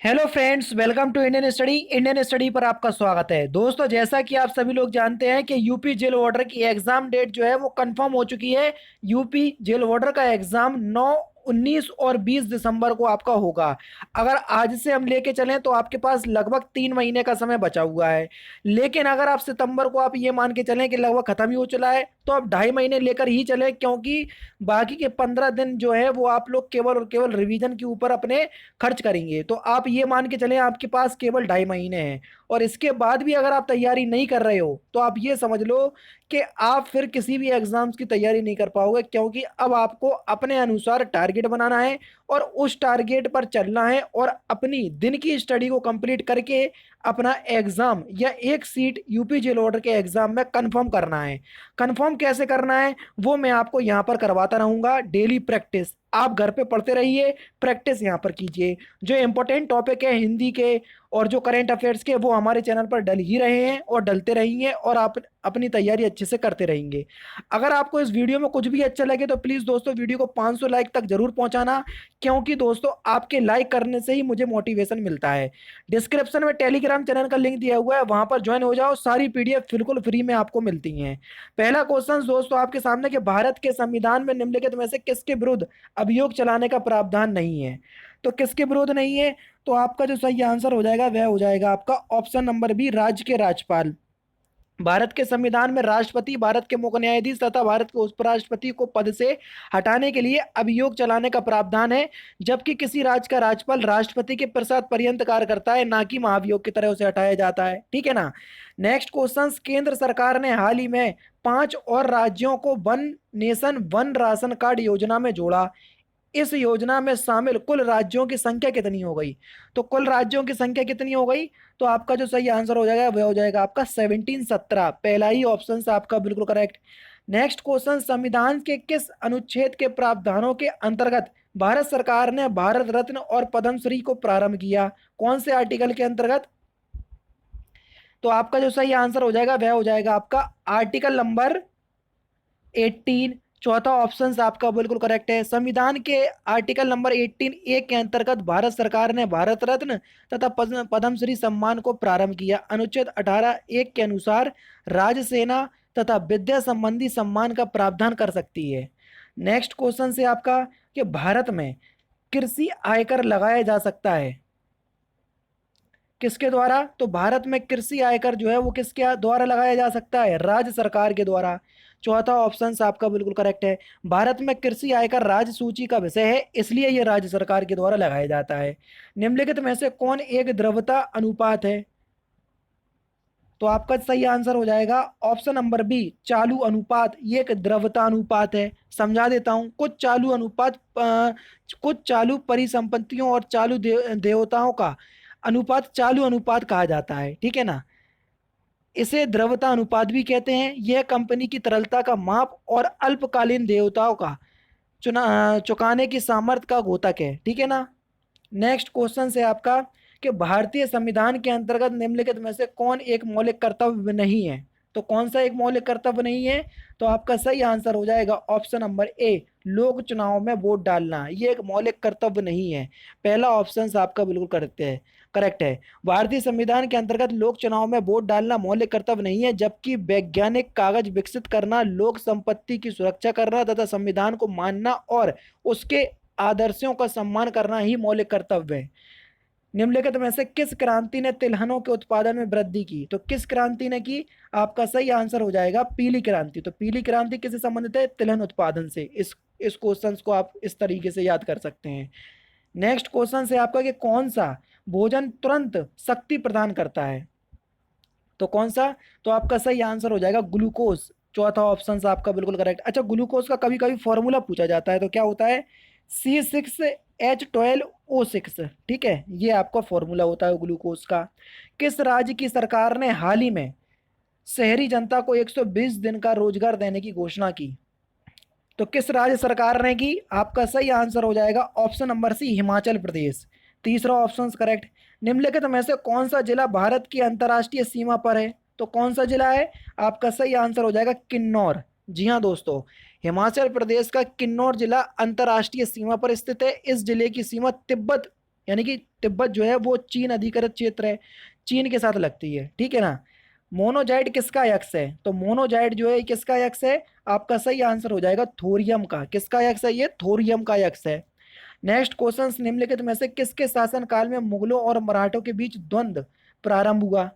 Hello friends, welcome to Indian study पर आपका स्वागत है। दोस्तों, जैसा कि आप सभी लोग जानते हैं कि यूपी जेल वार्डर की एग्जाम डेट जो है वो कंफर्म हो चुकी है। यूपी जेल वार्डर का एग्जाम 9, 19 और 20 दिसंबर को आपका होगा। अगर आज से हम लेके चलें तो आपके पास लगभग 3 महीने का समय बचा हुआ है। लेकिन अगर आप सितंबर को आप ये मान के चलें कि लगभग खत्म ही हो चला है, तो आप 2.5 महीने लेकर ही चलें, क्योंकि बाकी के 15 दिन जो है वो आप लोग केवल और केवल रिवीजन के ऊपर अपने खर्च करेंगे। तो आप ये मान के चलें आपके पास केवल 2.5 महीने हैं। और इसके बाद भी अगर आप तैयारी नहीं कर रहे हो तो आप ये समझ लो कि आप फिर किसी भी एग्जाम्स की तैयारी नहीं कर पाओगे, क्योंकि अब आपको अपने अनुसार टारगेट बनाना है और उस टारगेट पर चलना है और अपनी दिन की स्टडी को कंप्लीट करके अपना एग्जाम या एक सीट यूपी जेल ऑर्डर के एग्जाम में कंफर्म करना है। कंफर्म कैसे करना है वो मैं आपको यहाँ पर करवाता रहूंगा। डेली प्रैक्टिस आप घर पे पढ़ते रहिए, प्रैक्टिस यहाँ पर कीजिए। जो इंपॉर्टेंट टॉपिक है हिंदी के और जो करेंट अफेयर्स के, वो हमारे चैनल पर डल ही रहे हैं और डलते रहेंगे, और आप अपनी तैयारी अच्छे से करते रहेंगे। अगर आपको इस वीडियो में कुछ भी अच्छा लगे तो प्लीज़ दोस्तों वीडियो को 500 लाइक तक जरूर पहुंचाना, क्योंकि दोस्तों आपके लाइक करने से ही मुझे मोटिवेशन मिलता है। डिस्क्रिप्शन में टेलीग्राम चैनल का लिंक दिया हुआ है, वहां पर ज्वाइन हो जाओ। सारी पीडीएफ बिल्कुल फ्री में आपको मिलती हैं। पहला क्वेश्चन दोस्तों आपके सामने कि भारत के संविधान में निम्नलिखित में से किसके विरुद्ध अभियोग चलाने का प्रावधान नहीं है। तो किसके विरोध नहीं है? तो आपका जो सही आंसर हो जाएगा वह हो जाएगा आपका ऑप्शन नंबर बी, राज्य के राज्यपाल। भारत के संविधान में राष्ट्रपति, भारत के मुख्य न्यायाधीश तथा भारत के उपराष्ट्रपति को पद से हटाने के लिए अभियोग चलाने का प्रावधान है, जबकि किसी राज्य का राज्यपाल राष्ट्रपति के प्रसाद पर्यंत कार्य करता है, ना कि महाभियोग की तरह उसे हटाया जाता है। ठीक है ना। नेक्स्ट क्वेश्चन, केंद्र सरकार ने हाल ही में 5 और राज्यों को one nation one ration card योजना में जोड़ा। इस योजना में शामिल कुल राज्यों की संख्या कितनी हो गई? तो कुल राज्यों की संख्या कितनी हो गई? तो आपका जो सही आंसर हो जाएगा वह हो जाएगा आपका 17, 17। पहला ही ऑप्शन से आपका बिल्कुल करेक्ट। नेक्स्ट क्वेश्चन, संविधान के किस अनुच्छेद के प्रावधानों के अंतर्गत भारत सरकार ने भारत रत्न और पद्मश्री को प्रारंभ किया? कौन से आर्टिकल के अंतर्गत? तो आपका जो सही आंसर हो जाएगा वह हो जाएगा आपका आर्टिकल नंबर 18। चौथा ऑप्शन आपका बिल्कुल करेक्ट है। संविधान के आर्टिकल नंबर 18 ए के अंतर्गत भारत सरकार ने भारत रत्न तथा पद्मश्री सम्मान को प्रारंभ किया। अनुच्छेद 18 1 के अनुसार राज्य सेना तथा विद्या संबंधी सम्मान का प्रावधान कर सकती है। नेक्स्ट क्वेश्चन से आपका कि भारत में कृषि आयकर लगाया जा सकता है किसके द्वारा? तो भारत में कृषि आयकर जो है वो किसके द्वारा लगाया जा सकता है? राज्य सरकार के द्वारा। चौथा ऑप्शन आपका बिल्कुल करेक्ट है। भारत में कृषि आयकर राज्य सूची का विषय है, इसलिए यह राज्य सरकार के द्वारा लगाया जाता है। निम्नलिखित में से कौन एक द्रव्यता अनुपात है? तो आपका सही आंसर हो जाएगा ऑप्शन नंबर बी, चालू अनुपात। ये एक द्रव्यता अनुपात है। समझा देता हूं। कुछ चालू परिसंपत्तियों और चालू देवताओं का अनुपात चालू अनुपात कहा जाता है। ठीक है ना। इसे द्रव्यता अनुपात भी कहते हैं। यह कंपनी की तरलता का माप और अल्पकालीन देयताओं का चुकाने की सामर्थ्य का द्योतक है। ठीक है ना। नेक्स्ट क्वेश्चन है आपका कि भारतीय संविधान के अंतर्गत निम्नलिखित में से कौन एक मौलिक कर्तव्य नहीं है? तो कौन सा एक मौलिक कर्तव्य नहीं है? तो आपका सही आंसर हो जाएगा ऑप्शन नंबर ए, लोक चुनाव में वोट डालना। ये एक मौलिक कर्तव्य नहीं है। पहला ऑप्शन आपका बिल्कुल करेक्ट है। भारतीय संविधान के अंतर्गत लोक चुनाव में वोट डालना मौलिक कर्तव्य नहीं है, जबकि वैज्ञानिक कागज विकसित करना, लोक संपत्ति की सुरक्षा करना तथा संविधान को मानना और उसके आदर्शों का सम्मान करना ही मौलिक कर्तव्य है। निम्नलिखित में से किस क्रांति ने तिलहनों के उत्पादन में वृद्धि की? तो किस क्रांति ने की? आपका सही आंसर हो जाएगा पीली क्रांति। तो पीली क्रांति किससे संबंधित है? तिलहन उत्पादन से। इस क्वेश्चन को आप इस तरीके से याद कर सकते हैं। नेक्स्ट क्वेश्चन है आपका कि कौन सा भोजन तुरंत शक्ति प्रदान करता है? तो कौन सा? तो आपका सही आंसर हो जाएगा ग्लूकोज। चौथा ऑप्शन आपका बिल्कुल करेक्ट। अच्छा, ग्लूकोज का कभी कभी फॉर्मूला पूछा जाता है, तो क्या होता है? C6H12O6। ठीक है, ये आपका फॉर्मूला होता है ग्लूकोज का। किस राज्य की सरकार ने हाल ही में शहरी जनता को 120 दिन का रोजगार देने की घोषणा की? तो किस राज्य सरकार ने की? आपका सही आंसर हो जाएगा option number C, Himachal Pradesh. तीसरा ऑप्शन करेक्ट। निम्नलिखित में से कौन सा जिला भारत की अंतर्राष्ट्रीय सीमा पर है? तो कौन सा जिला है? आपका सही आंसर हो जाएगा किन्नौर। जी हाँ दोस्तों, हिमाचल प्रदेश का किन्नौर जिला अंतर्राष्ट्रीय सीमा पर स्थित है। इस जिले की सीमा तिब्बत यानी कि तिब्बत जो है वो चीन अधिकृत क्षेत्र है, चीन के साथ लगती है, ठीक है ना। मोनोजाइट किसका यक्स है? तो मोनोजाइट जो है किसका यक्स है? आपका सही आंसर हो जाएगा थोरियम का। किसका यक्स है? ये थोरियम का यक्स है। नेक्स्ट क्वेश्चन, निम्नलिखित में से किसके शासन काल में मुगलों और मराठों के बीच द्वंद्व प्रारंभ हुआ?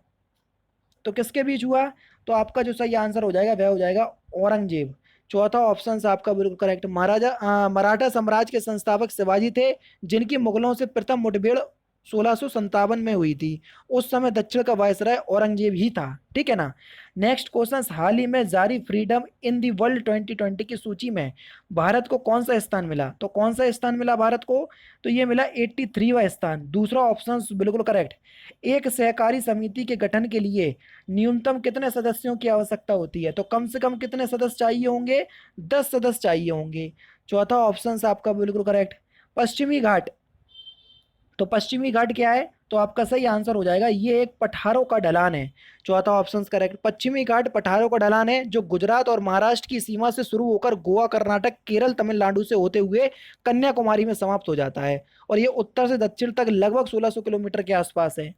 तो किसके बीच हुआ? तो आपका जो सही आंसर हो जाएगा वह हो जाएगा औरंगजेब। चौथा ऑप्शन आपका बिल्कुल करेक्ट। मराठा साम्राज्य के संस्थापक शिवाजी थे, जिनकी मुगलों से प्रथम मुठभेड़ 1657 में हुई थी। उस समय दक्षिण का वायसराय औरंगजेब ही था, ठीक है ना। नेक्स्ट क्वेश्चन, हाल ही में जारी फ्रीडम इन दी वर्ल्ड 2020 की सूची में भारत को कौन सा स्थान मिला? तो कौन सा स्थान मिला भारत को? तो ये मिला 83वां स्थान। दूसरा ऑप्शन बिल्कुल करेक्ट। एक सहकारी समिति के गठन के लिए न्यूनतम कितने सदस्यों की आवश्यकता होती है? तो कम से कम कितने सदस्य चाहिए होंगे? 10 सदस्य चाहिए होंगे। चौथा ऑप्शन आपका बिल्कुल करेक्ट। पश्चिमी घाट, तो पश्चिमी घाट क्या है? तो आपका सही आंसर हो जाएगा ये एक पठारों का ढलान है। चौथा ऑप्शन करेक्ट। पश्चिमी घाट पठारों का ढलान है जो गुजरात और महाराष्ट्र की सीमा से शुरू होकर गोवा, कर्नाटक, केरल, तमिलनाडु से होते हुए कन्याकुमारी में समाप्त हो जाता है, और ये उत्तर से दक्षिण तक लगभग 1600 किलोमीटर के आसपास है।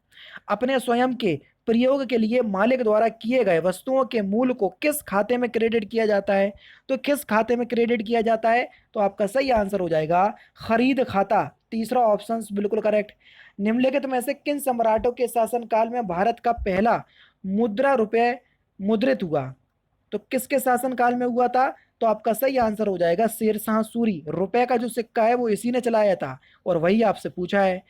अपने स्वयं के प्रयोग के लिए मालिक द्वारा किए गए वस्तुओं के मूल को किस खाते में क्रेडिट किया जाता है? तो किस खाते में क्रेडिट किया जाता है? तो आपका सही आंसर हो जाएगा खरीद खाता। तीसरा ऑप्शन बिल्कुल करेक्ट। निम्नलिखित में से किन सम्राटों के शासनकाल में भारत का पहला मुद्रा रुपये मुद्रित हुआ? तो किसके शासनकाल में हुआ था? तो आपका सही आंसर हो जाएगा शेरशाह सूरी। रुपए का जो सिक्का है वो इसी ने चलाया था, और वही आपसे पूछा है।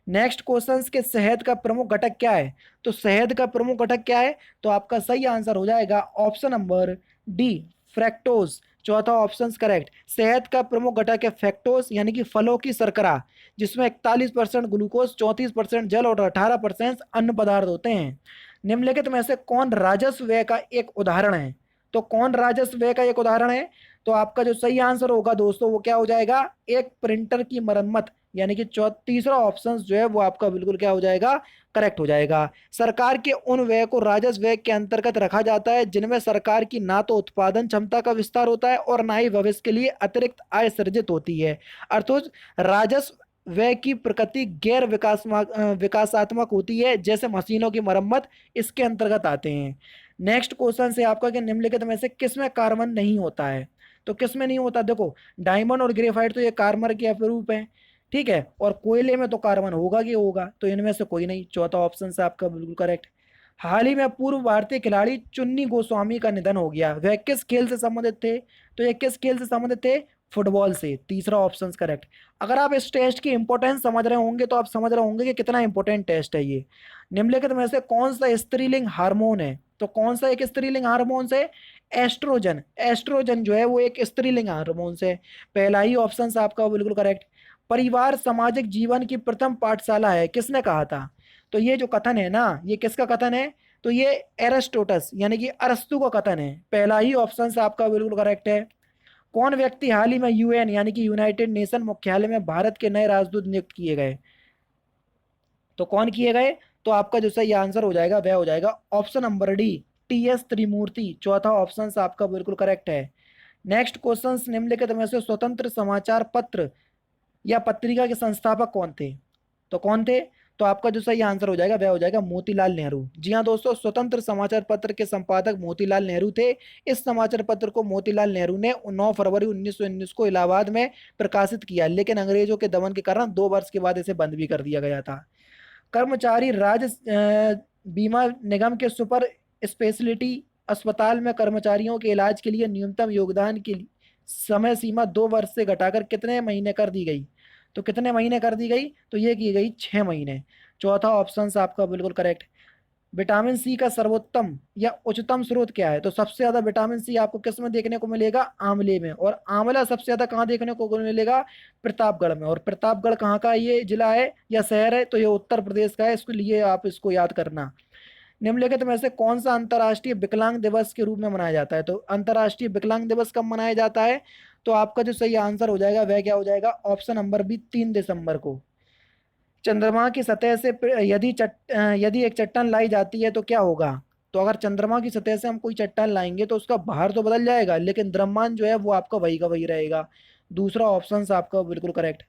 नेक्स्ट क्वेश्चन के शहद का प्रमुख घटक क्या है? तो शहद का प्रमुख घटक क्या है? तो आपका सही आंसर हो जाएगा ऑप्शन नंबर डी, फ्रैक्टोज। चौथा ऑप्शन करेक्ट। शहद का प्रमुख घटक है फ्रैक्टोज, यानी कि फलों की शर्करा, जिसमें 41% ग्लूकोज, 34% जल और 18% अन्य पदार्थ होते हैं। निम्नलिखित में से कौन राजस्व व्यय का एक उदाहरण है? तो कौन राजस्व व्यय का एक उदाहरण है? तो आपका जो सही आंसर होगा दोस्तों वो क्या हो जाएगा? एक प्रिंटर की मरम्मत, यानी कि तीसरा ऑप्शन जो है वो आपका बिल्कुल क्या हो जाएगा? करेक्ट हो जाएगा। सरकार के उन व्यय को राजस्व व्यय के अंतर्गत रखा जाता है जिनमें सरकार की ना तो उत्पादन क्षमता का विस्तार होता है और ना ही भविष्य के लिए अतिरिक्त आय सृजित होती है। अर्थात राजस्व व्यय की प्रकृति गैर विकासात्मक होती है, जैसे मशीनों की मरम्मत इसके अंतर्गत आते हैं। नेक्स्ट क्वेश्चन से आपका कि निम्नलिखित में से किसमें कार्बन नहीं होता है? तो किसमें नहीं होता? देखो, डायमंड और ग्रेफाइट तो ये कार्बन के अपरूप है, ठीक है, और कोयले में तो कार्बन होगा कि होगा, तो इनमें से कोई नहीं। चौथा ऑप्शन से आपका बिल्कुल करेक्ट। हाल ही में पूर्व भारतीय खिलाड़ी चुन्नी गोस्वामी का निधन हो गया, वह किस खेल से संबंधित थे? तो ये किस खेल से संबंधित थे? फुटबॉल से। तीसरा ऑप्शन करेक्ट। अगर आप इस टेस्ट की इंपॉर्टेंस समझ रहे होंगे तो आप समझ रहे होंगे कि कितना इंपॉर्टेंट टेस्ट है ये। निम्नलिखित में से कौन सा स्त्रीलिंग हार्मोन है? तो कौन सा एक स्त्रीलिंग हार्मोन से? एस्ट्रोजन। एस्ट्रोजन जो है वो एक स्त्रीलिंग हार्मोन से। पहला ही ऑप्शन आपका बिल्कुल करेक्ट। परिवार सामाजिक जीवन की प्रथम पाठशाला है, किसने कहा था? तो ये जो कथन है ना, ये किसका कथन है? तो ये एरिस्टोटस यानी कि अरस्तु का कथन है। पहला ही ऑप्शन आपका बिल्कुल करेक्ट है। कौन व्यक्ति हाल ही में यूएन यानी कि यूनाइटेड नेशन मुख्यालय में भारत के नए राजदूत नियुक्त किए गए? तो कौन किए गए? तो आपका जो सही आंसर हो जाएगा वह हो जाएगा ऑप्शन नंबर डी, टीएस त्रिमूर्ति। चौथा ऑप्शन आपका बिल्कुल करेक्ट है। नेक्स्ट क्वेश्चन, निम्नलिखित में से स्वतंत्र समाचार पत्र या पत्रिका के संस्थापक कौन थे? तो कौन थे? तो आपका जो सही आंसर हो जाएगा वह हो जाएगा मोतीलाल नेहरू। जी हाँ दोस्तों, स्वतंत्र समाचार पत्र के संपादक मोतीलाल नेहरू थे। इस समाचार पत्र को मोतीलाल नेहरू ने 9 फरवरी 1919 को इलाहाबाद में प्रकाशित किया, लेकिन अंग्रेजों के दमन के कारण 2 वर्ष के बाद इसे बंद भी कर दिया गया था। कर्मचारी राज्य बीमा निगम के सुपर स्पेशलिटी अस्पताल में कर्मचारियों के इलाज के लिए न्यूनतम योगदान की समय सीमा 2 वर्ष से घटाकर कितने महीने कर दी गई? तो कितने महीने कर दी गई? तो ये की गई 6 महीने। चौथा ऑप्शन आपका बिल्कुल करेक्ट। विटामिन सी का सर्वोत्तम या उच्चतम स्रोत क्या है? तो सबसे ज्यादा विटामिन सी आपको किस में देखने को मिलेगा? आंवले में। और आंवला सबसे ज्यादा कहाँ देखने को मिलेगा? प्रतापगढ़ में। और प्रतापगढ़ कहाँ का ये जिला है या शहर है? तो ये उत्तर प्रदेश का है, इसके लिए आप इसको याद करना। निम्नलिखित में से कौन सा अंतर्राष्ट्रीय विकलांग दिवस के रूप में मनाया जाता है? तो अंतर्राष्ट्रीय विकलांग दिवस कब मनाया जाता है? तो आपका जो सही आंसर हो जाएगा वह क्या हो जाएगा? ऑप्शन नंबर बी, 3 दिसंबर को। चंद्रमा की सतह से यदि एक चट्टान लाई जाती है तो क्या होगा? तो अगर चंद्रमा की सतह से हम कोई चट्टान लाएंगे तो उसका भार तो बदल जाएगा, लेकिन द्रव्यमान जो है वो आपका वही का वही रहेगा। दूसरा ऑप्शन आपका बिल्कुल करेक्ट।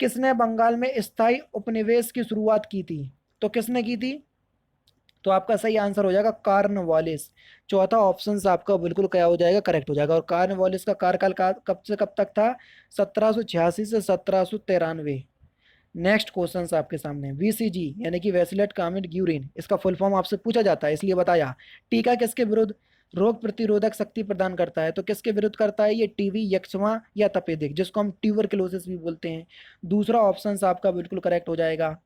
किसने बंगाल में स्थायी उपनिवेश की शुरुआत की थी? तो किसने की थी? तो आपका सही आंसर हो जाएगा कार्नवालिस। चौथा ऑप्शन आपका बिल्कुल क्या हो जाएगा, करेक्ट हो जाएगा। और कार्नवालिस का कार्यकाल कब से कब तक था? 1786 से 1793। नेक्स्ट क्वेश्चन आपके सामने, वीसीजी यानी कि वैसिलेट कामिड ग्यूरिन, इसका फुल फॉर्म आपसे पूछा जाता है इसलिए बताया। टीका किसके विरुद्ध रोग प्रतिरोधक शक्ति प्रदान करता है? तो किसके विरुद्ध करता है ये? टीबी, यक्ष्मा या तपेदिक, जिसको हम ट्यूबरकुलोसिस भी बोलते हैं। दूसरा ऑप्शन आपका बिल्कुल करेक्ट हो जाएगा।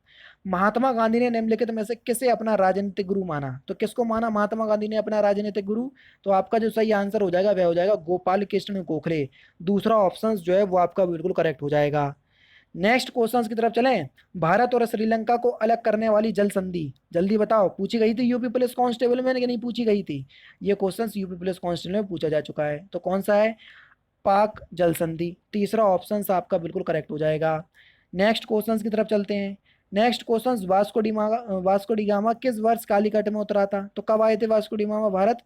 महात्मा गांधी ने निम्नलिखित में से किसे अपना राजनीतिक गुरु माना? तो किसको माना महात्मा गांधी ने अपना राजनीतिक गुरु? तो आपका जो सही आंसर हो जाएगा वह हो जाएगा गोपाल कृष्ण गोखले। दूसरा ऑप्शन जो है वो आपका बिल्कुल करेक्ट हो जाएगा। नेक्स्ट क्वेश्चंस की तरफ चलें। भारत और श्रीलंका को अलग करने वाली जल संधि, जल्दी बताओ, पूछी गई थी यूपी पुलिस कांस्टेबल में कि नहीं पूछी गई थी? ये क्वेश्चंस यूपी पुलिस कांस्टेबल में पूछा जा चुका है। तो कौन सा है? पाक जल संधि। तीसरा ऑप्शन आपका बिल्कुल करेक्ट हो जाएगा। नेक्स्ट क्वेश्चंस की तरफ चलते हैं। Next questions, Vasco D gamma किस वर्ष कालीकट में उतरा था? तो कब आए थे वास्को डी गामा भारत?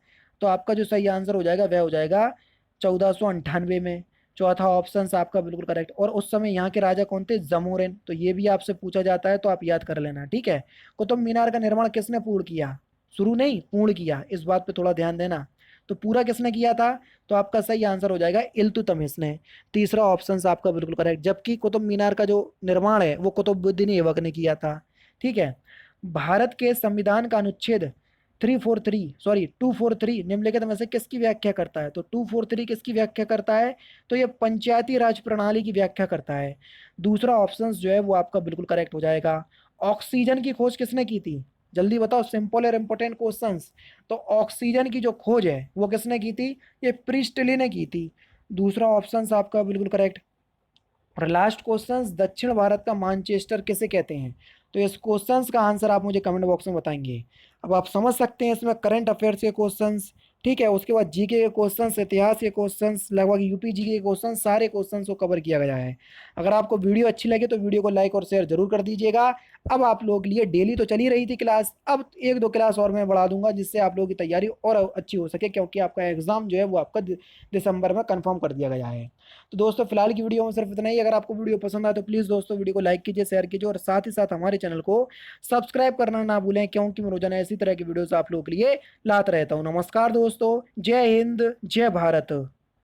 तो आपका जो सही आंसर हो जाएगा वह हो जाएगा 1498 में। चौथा ऑप्शन आपका बिल्कुल करेक्ट। और उस समय यहाँ के राजा कौन थे? जमोरिन। तो ये भी आपसे पूछा जाता है तो आप याद कर लेना, ठीक है। कुतुब मीनार का निर्माण किसने पूर्ण किया? शुरू नहीं, पूर्ण किया, इस बात पे थोड़ा ध्यान देना। तो पूरा किसने किया था? तो आपका सही आंसर हो जाएगा इल्तुतमिश ने। तीसरा ऑप्शन आपका बिल्कुल करेक्ट। जबकि कुतुब मीनार का जो निर्माण है वो कुतुबुद्दीन ऐबक ने किया था, ठीक है। भारत के संविधान का अनुच्छेद 243 निम्नलिखित में से किसकी व्याख्या करता है? तो 243 किसकी व्याख्या करता है? तो ये पंचायती राज प्रणाली की व्याख्या करता है। दूसरा ऑप्शन जो है वो आपका बिल्कुल करेक्ट हो जाएगा। ऑक्सीजन की खोज किसने की थी? जल्दी बताओ, सिंपल और इंपॉर्टेंट क्वेश्चंस। तो ऑक्सीजन की जो खोज है वो किसने की थी? ये प्रिस्टली ने की थी। दूसरा ऑप्शन आपका बिल्कुल करेक्ट। और लास्ट क्वेश्चन, दक्षिण भारत का मानचेस्टर किसे कहते हैं? तो इस क्वेश्चंस का आंसर आप मुझे कमेंट बॉक्स में बताएंगे। अब आप समझ सकते हैं इसमें करंट अफेयर्स के क्वेश्चंस, ठीक है, उसके बाद जीके के क्वेश्चंस, इतिहास के क्वेश्चंस, लगभग यूपी जीके के क्वेश्चंस, सारे क्वेश्चंस को कवर किया गया है। अगर आपको वीडियो अच्छी लगे तो वीडियो को लाइक और शेयर जरूर कर दीजिएगा। अब आप लोग के लिए डेली तो चली रही थी क्लास, अब एक दो क्लास और मैं बढ़ा दूंगा जिससे आप लोगों की तैयारी और अच्छी हो सके, क्योंकि आपका एग्जाम जो है वो आपका दिसंबर में कंफर्म कर दिया गया है। तो दोस्तों फिलहाल की वीडियो में सिर्फ इतना ही। अगर आपको वीडियो पसंद आए तो प्लीज़ दोस्तों वीडियो को लाइक कीजिए, शेयर कीजिए और साथ ही साथ हमारे चैनल को सब्सक्राइब करना ना भूलें, क्योंकि मैं रोजाना इसी तरह की वीडियोस आप लोगों के लिए लाता रहता हूँ। नमस्कार दोस्तों, जय हिंद, जय भारत।